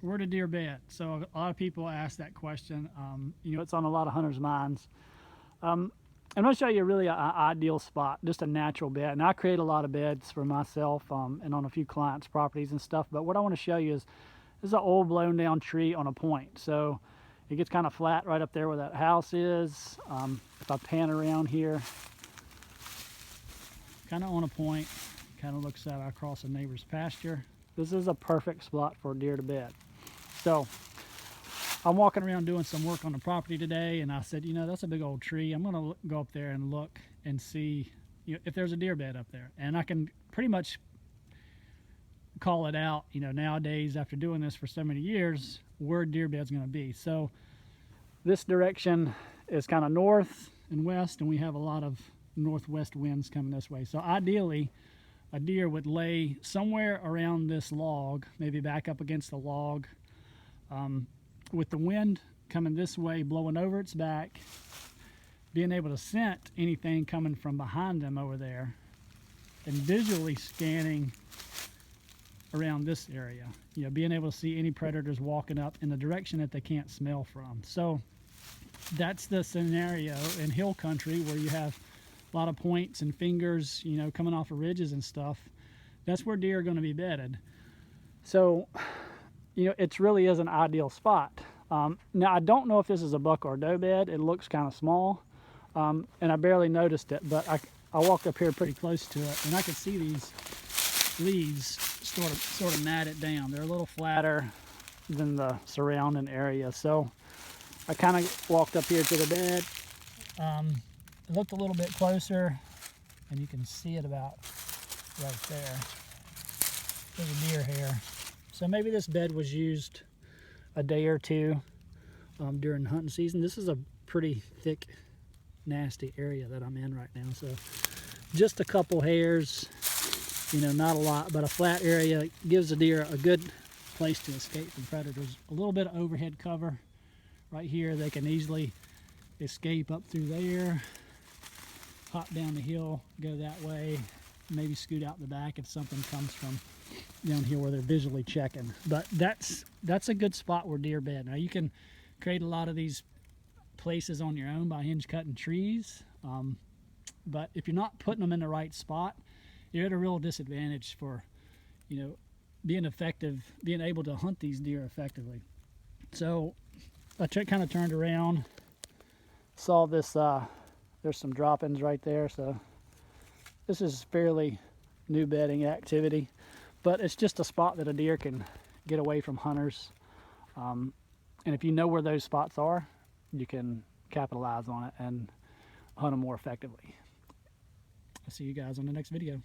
where do deer bed? So a lot of people ask that question. You know, it's on a lot of hunters' minds. I'm going to show you really an ideal spot, just a natural bed. And I create a lot of beds for myself and on a few clients' properties and stuff. But what I want to show you is this is an old blown down tree on a point. So it gets kind of flat right up there where that house is. If I pan around here, kind of on a point, kind of looks out across a neighbor's pasture. This is a perfect spot for deer to bed. So I'm walking around doing some work on the property today, and I said, you know, that's a big old tree. I'm going to go up there and look and see, you know, if there's a deer bed up there. And I can pretty much call it out, you know, nowadays after doing this for so many years, where deer bed's going to be. So this direction is kind of north and west, and we have a lot of northwest winds coming this way. So ideally, a deer would lay somewhere around this log, maybe back up against the log, with the wind coming this way, blowing over its back, being able to scent anything coming from behind them over there, and visually scanning around this area, you know, being able to see any predators walking up in the direction that they can't smell from. So that's the scenario in hill country where you have a lot of points and fingers, you know, coming off of ridges and stuff. That's where deer are going to be bedded. So, you know, it really is an ideal spot. Now, I don't know if this is a buck or a doe bed. It looks kind of small, and I barely noticed it, but I walked up here pretty close to it, and I could see these leaves sort of mat it down. They're a little flatter than the surrounding area. So I kind of walked up here to the bed. Looked a little bit closer, and you can see it about right there. There's a deer hair. So maybe this bed was used a day or two during hunting season. This is a pretty thick, nasty area that I'm in right now. So just a couple hairs, you know, not a lot, but a flat area gives the deer a good place to escape from predators. A little bit of overhead cover right here. They can easily escape up through there, hop down the hill, go that way, maybe scoot out the back if something comes from down here where they're visually checking. But that's a good spot where deer bed. Now you can create a lot of these places on your own by hinge cutting trees, but if you're not putting them in the right spot, you're at a real disadvantage for, you know, being effective, being able to hunt these deer effectively. So I kind of turned around, saw this, there's some droppings right there. So this is fairly new bedding activity, but it's just a spot that a deer can get away from hunters. And if you know where those spots are, you can capitalize on it and hunt them more effectively. I'll see you guys on the next video.